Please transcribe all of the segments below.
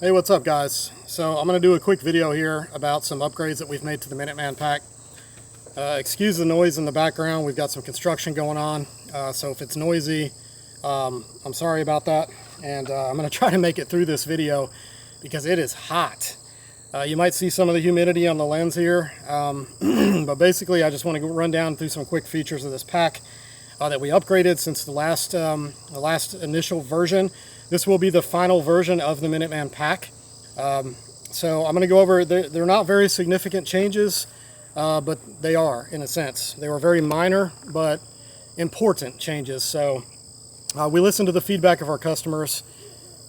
Hey, what's up guys? So I'm going to do a quick video here about some upgrades that we've made to the Minuteman pack. Excuse the noise in the background, we've got some construction going on, so if it's noisy, I'm sorry about that, and I'm going to try to make it through this video because it is hot. You might see some of the humidity on the lens here, but basically I just want to run down through some quick features of this pack that we upgraded since the last initial version. This will be the final version of the Minuteman pack. So I'm going to go over, they're not very significant changes, but they are, in a sense. They were very minor, but important changes. So we listen to the feedback of our customers.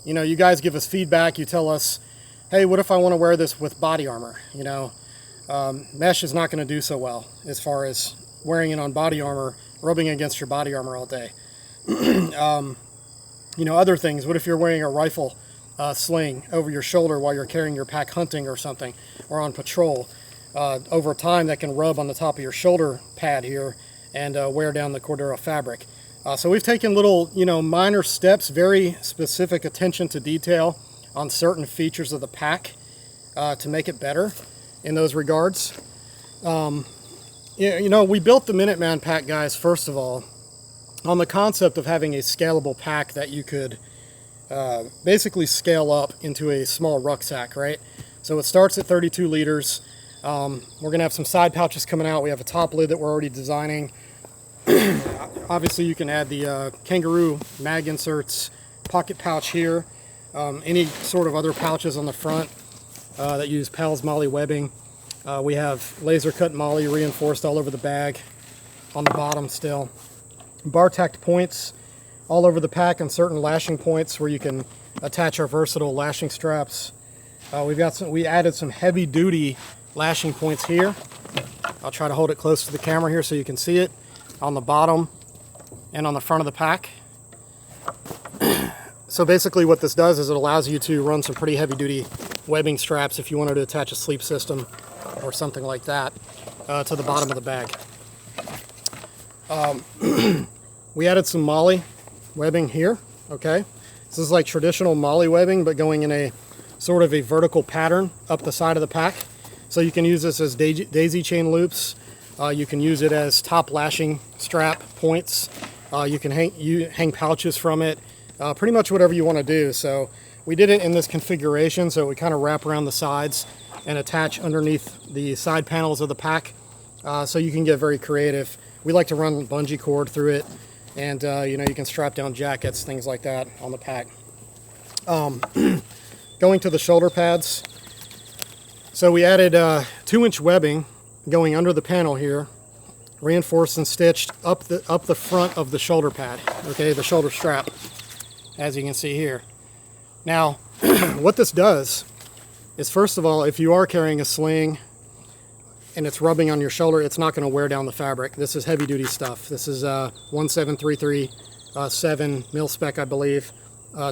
You know, you guys give us feedback, you tell us, hey, what if I want to wear this with body armor? You know, mesh is not going to do so well as far as wearing it on body armor, rubbing against your body armor all day. You know, other things. What if you're wearing a rifle sling over your shoulder while you're carrying your pack hunting or something, or on patrol? Over time, that can rub on the top of your shoulder pad here and wear down the Cordura fabric. So we've taken little, you know, minor steps, very specific attention to detail on certain features of the pack to make it better in those regards. You know, we built the Minuteman pack, guys, first of all, on the concept of having a scalable pack that you could basically scale up into a small rucksack, right? So it starts at 32 liters. We're going to have some side pouches coming out. We have a top lid that we're already designing. Obviously, you can add the kangaroo mag inserts, pocket pouch here, any sort of other pouches on the front that use PALS MOLLE webbing. We have laser cut MOLLE reinforced all over the bag, on the bottom still. Bar tacked points all over the pack and certain lashing points where you can attach our versatile lashing straps. We added some heavy duty lashing points here. I'll try to hold it close to the camera here so you can see it on the bottom and on the front of the pack. So basically what this does is it allows you to run some pretty heavy duty webbing straps if you wanted to attach a sleep system or something like that to the bottom of the bag. We added some MOLLE webbing here, okay? This is like traditional MOLLE webbing, but going in a sort of a vertical pattern up the side of the pack. So you can use this as daisy chain loops. You can use it as top lashing strap points. You can hang pouches from it. Pretty much whatever you want to do. So we did it in this configuration, so we kind of wrap around the sides and attach underneath the side panels of the pack. So you can get very creative. We like to run bungee cord through it, and you know, you can strap down jackets, things like that on the pack. Going to the shoulder pads, so we added 2-inch webbing going under the panel here, reinforced and stitched up the front of the shoulder pad, okay, the shoulder strap, as you can see here. Now, what this does is, first of all, if you are carrying a sling and it's rubbing on your shoulder, it's not going to wear down the fabric. This is heavy duty stuff. This is 17337 mil-spec, I believe,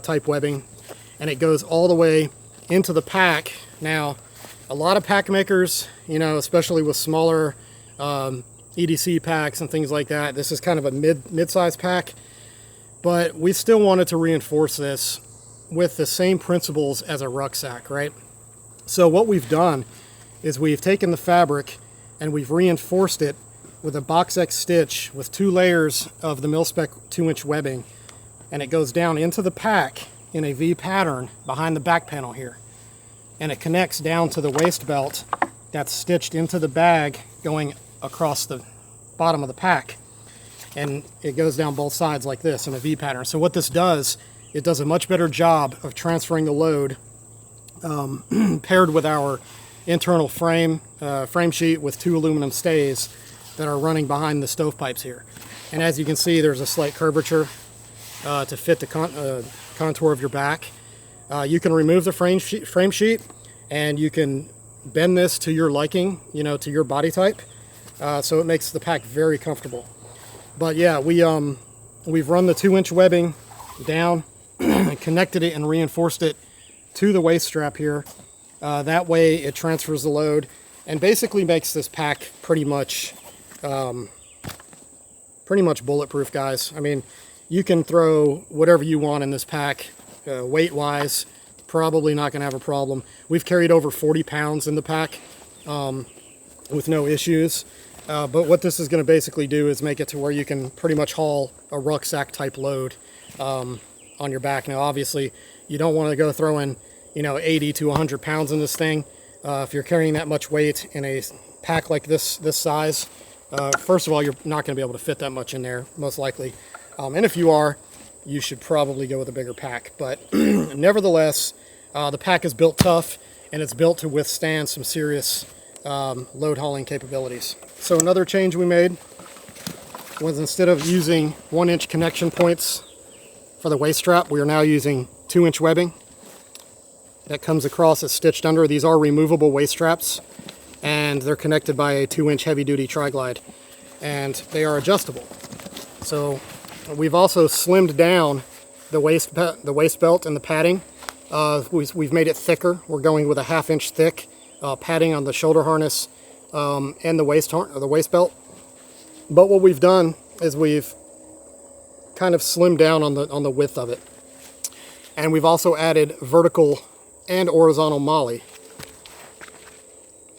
type webbing, and it goes all the way into the pack. Now, a lot of pack makers, you know, especially with smaller EDC packs and things like that, this is kind of a mid-size pack, but we still wanted to reinforce this with the same principles as a rucksack, right? So what we've done is we've taken the fabric and we've reinforced it with a box X stitch with 2 layers of the mil-spec 2-inch webbing, and it goes down into the pack in a V pattern behind the back panel here, and it connects down to the waist belt that's stitched into the bag going across the bottom of the pack, and it goes down both sides like this in a V pattern. So what this does, it does a much better job of transferring the load paired with our internal frame sheet with 2 aluminum stays that are running behind the stovepipes here. And as you can see, there's a slight curvature to fit the contour of your back. You can remove the frame sheet and you can bend this to your liking, you know, to your body type. So it makes the pack very comfortable. But yeah, we've run the 2-inch webbing down and connected it and reinforced it to the waist strap here. That way it transfers the load and basically makes this pack pretty much bulletproof, guys. I mean, you can throw whatever you want in this pack, weight-wise, probably not going to have a problem. We've carried over 40 pounds in the pack with no issues. But what this is going to basically do is make it to where you can pretty much haul a rucksack type load on your back. Now, obviously, you don't want to go throwing, 80 to 100 pounds in this thing. If you're carrying that much weight in a pack like this size, first of all, you're not going to be able to fit that much in there, most likely. And if you are, you should probably go with a bigger pack. But nevertheless, the pack is built tough, and it's built to withstand some serious load hauling capabilities. So another change we made was, instead of using 1-inch connection points for the waist strap, we are now using 2-inch webbing that comes across as stitched under. These are removable waist straps, and they're connected by a 2-inch heavy-duty tri-glide, and they are adjustable. So we've also slimmed down the waist belt and the padding. We've made it thicker. We're going with a 1/2-inch thick padding on the shoulder harness and the waist belt. But what we've done is we've kind of slimmed down on the width of it, and we've also added vertical and horizontal MOLLE,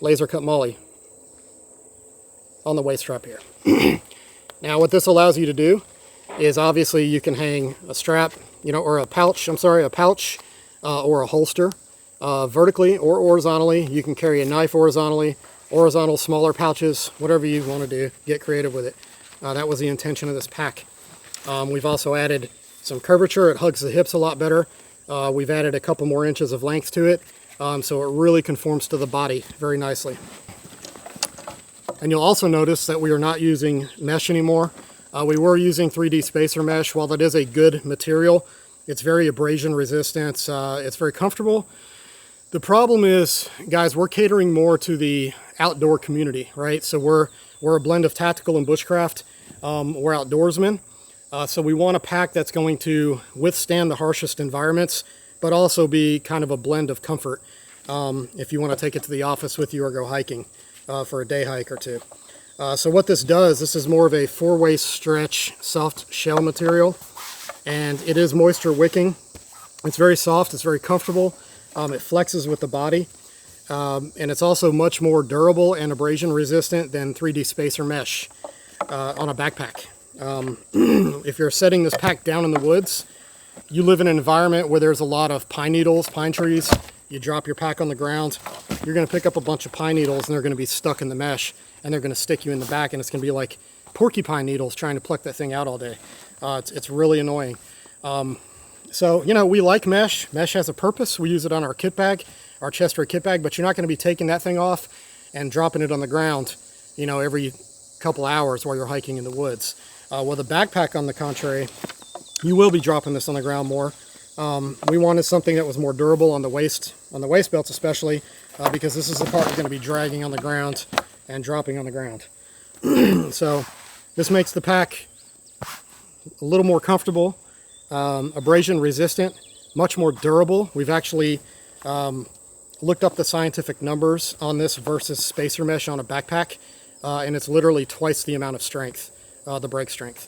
laser cut MOLLE, on the waist strap here. Now, what this allows you to do is, obviously, you can hang a strap, or a pouch. Or a holster vertically or horizontally. You can carry a knife horizontally, horizontal smaller pouches, whatever you want to do. Get creative with it. That was the intention of this pack. We've also added some curvature. It hugs the hips a lot better. We've added a couple more inches of length to it, so it really conforms to the body very nicely. And you'll also notice that we are not using mesh anymore. We were using 3D spacer mesh. While that is a good material, it's very abrasion resistant. It's very comfortable. The problem is, guys, we're catering more to the outdoor community, right? So we're a blend of tactical and bushcraft. We're outdoorsmen. So we want a pack that's going to withstand the harshest environments, but also be kind of a blend of comfort if you want to take it to the office with you or go hiking for a day hike or two. So what this does, this is more of a 4-way stretch soft shell material, and it is moisture wicking. It's very soft, it's very comfortable, it flexes with the body, and it's also much more durable and abrasion resistant than 3D spacer mesh on a backpack. If you're setting this pack down in the woods, you live in an environment where there's a lot of pine needles, pine trees, you drop your pack on the ground, you're going to pick up a bunch of pine needles and they're going to be stuck in the mesh, and they're going to stick you in the back, and it's going to be like porcupine needles trying to pluck that thing out all day. It's really annoying. So, we like mesh. Mesh has a purpose. We use it on our kit bag, our chest rig kit bag, but you're not going to be taking that thing off and dropping it on the ground, every couple hours while you're hiking in the woods. With a backpack, on the contrary, you will be dropping this on the ground more. We wanted something that was more durable on the waist belts especially, because this is the part you're going to be dragging on the ground and dropping on the ground. So this makes the pack a little more comfortable, abrasion resistant, much more durable. We've actually looked up the scientific numbers on this versus spacer mesh on a backpack, and it's literally twice the amount of strength, the break strength.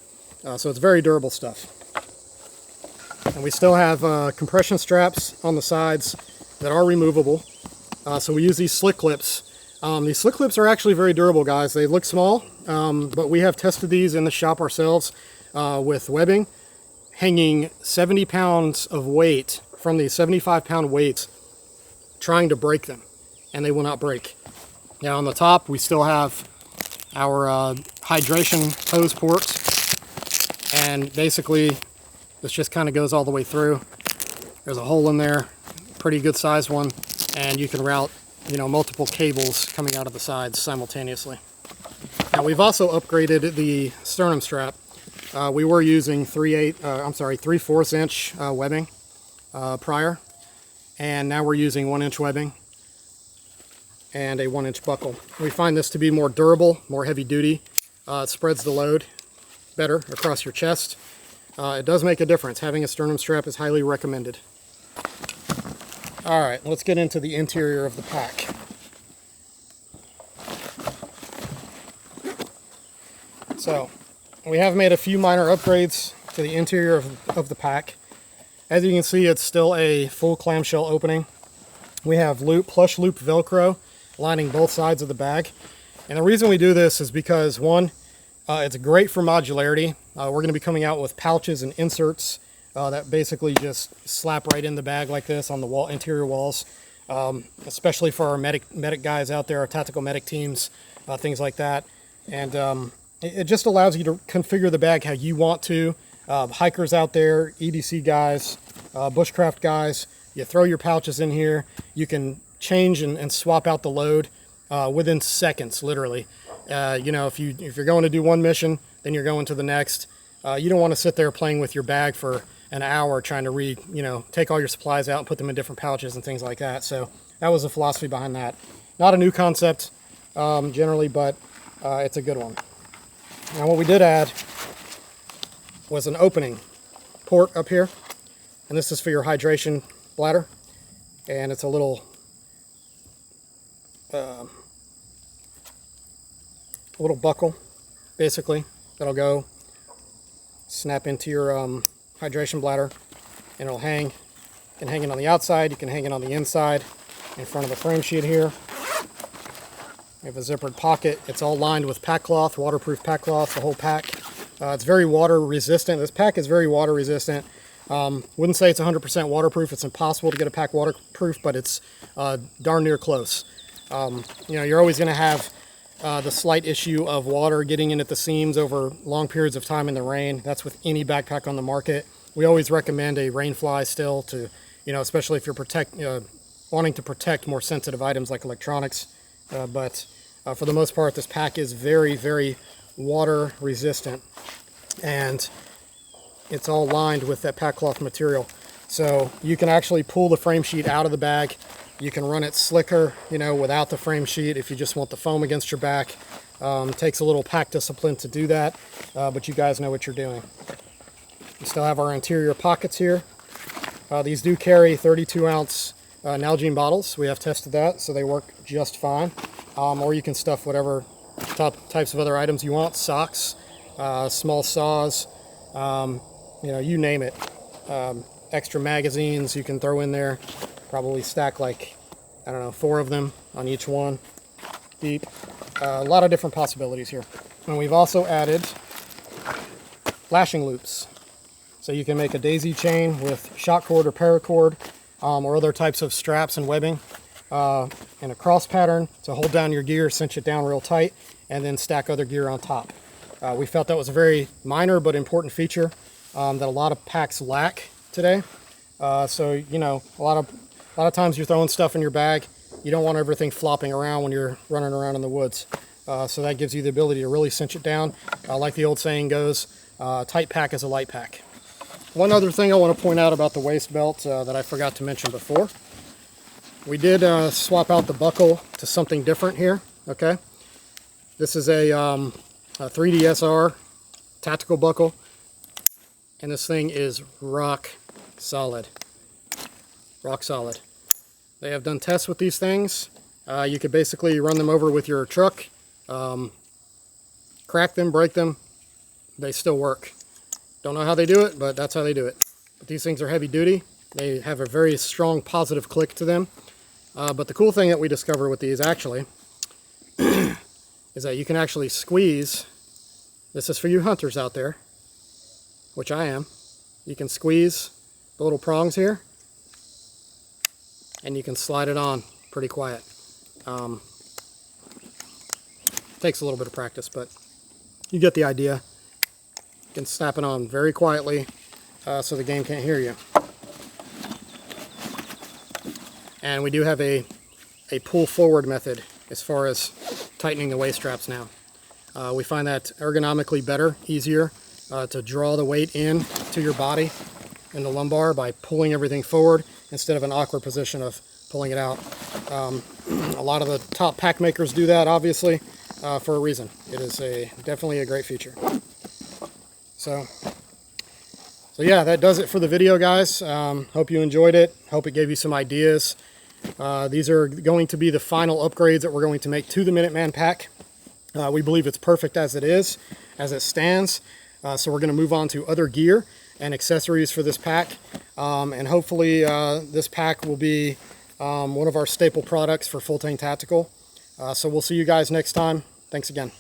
So it's very durable stuff. And we still have compression straps on the sides that are removable. So we use these slick clips. These slick clips are actually very durable, guys. They look small, but we have tested these in the shop ourselves with webbing, hanging 70 pounds of weight from these 75-pound weights, trying to break them, and they will not break. Now on the top, we still have our hydration hose ports, and basically this just kind of goes all the way through. There's a hole in there, pretty good sized one, and you can route, multiple cables coming out of the sides simultaneously. Now we've also upgraded the sternum strap. We were using 3/4 inch webbing prior, and now we're using 1-inch webbing and a 1-inch buckle. We find this to be more durable, more heavy duty. It spreads the load better across your chest. It does make a difference. Having a sternum strap is highly recommended. All right, let's get into the interior of the pack. So we have made a few minor upgrades to the interior of the pack. As you can see, it's still a full clamshell opening. We have plush loop Velcro lining both sides of the bag. And the reason we do this is because, one, it's great for modularity. We're going to be coming out with pouches and inserts that basically just slap right in the bag like this on the interior walls, especially for our medic guys out there, our tactical medic teams, things like that. And it just allows you to configure the bag how you want to. Hikers out there, EDC guys, bushcraft guys, you throw your pouches in here. You can change and swap out the load within seconds, literally. You know, if you're going to do one mission, then you're going to the next. You don't want to sit there playing with your bag for an hour trying to take all your supplies out and put them in different pouches and things like that. So that was the philosophy behind that. Not a new concept generally, but it's a good one. Now what we did add was an opening port up here, and this is for your hydration bladder, and it's a little buckle basically that'll go snap into your hydration bladder, and it'll hang. You can hang it on the outside, you can hang it on the inside in front of the frame sheet here. We have a zippered pocket. It's all lined with pack cloth, waterproof pack cloth, the whole pack. It's very water resistant. This pack is very water resistant. Wouldn't say it's 100% waterproof. It's impossible to get a pack waterproof, but it's darn near close. You're always going to have the slight issue of water getting in at the seams over long periods of time in the rain. That's with any backpack on the market. We always recommend a rain fly still to, especially if you're wanting to protect more sensitive items like electronics. But for the most part, this pack is very, very water resistant, and it's all lined with that pack cloth material. So you can actually pull the frame sheet out of the bag. You can run it slicker, without the frame sheet if you just want the foam against your back. Takes a little pack discipline to do that, but you guys know what you're doing. We still have our interior pockets here. These do carry 32-ounce Nalgene bottles. We have tested that, so they work just fine. Or you can stuff whatever types of other items you want, socks, small saws, you name it. Extra magazines you can throw in there. Probably stack like, 4 of them on each one deep. A lot of different possibilities here. And we've also added lashing loops. So you can make a daisy chain with shock cord or paracord, or other types of straps and webbing, in a cross pattern to hold down your gear, cinch it down real tight, and then stack other gear on top. We felt that was a very minor but important feature that a lot of packs lack today. So a lot of times you're throwing stuff in your bag. You don't want everything flopping around when you're running around in the woods. So that gives you the ability to really cinch it down. Like the old saying goes, tight pack is a light pack. One other thing I want to point out about the waist belt that I forgot to mention before. We did swap out the buckle to something different here, okay? This is a 3DSR tactical buckle, and this thing is rock solid. Rock solid. They have done tests with these things. You could basically run them over with your truck, crack them, break them, they still work. Don't know how they do it, but that's how they do it. But these things are heavy duty. They have a very strong positive click to them. But the cool thing that we discovered with these actually is that you can actually squeeze. This is for you hunters out there, which I am. You can squeeze the little prongs here, and you can slide it on pretty quiet. Takes a little bit of practice, but you get the idea. You can snap it on very quietly so the game can't hear you. And we do have a pull forward method as far as tightening the waist straps now. We find that ergonomically better, easier to draw the weight in to your body in the lumbar by pulling everything forward instead of an awkward position of pulling it out. A lot of the top pack makers do that, obviously, for a reason. It is definitely a great feature. So yeah, that does it for the video, guys. Hope you enjoyed it. Hope it gave you some ideas. These are going to be the final upgrades that we're going to make to the Minuteman pack. We believe it's perfect as it is, as it stands. So we're going to move on to other gear and accessories for this pack. and hopefully this pack will be one of our staple products for FullTang Tactical. So we'll see you guys next time. Thanks again.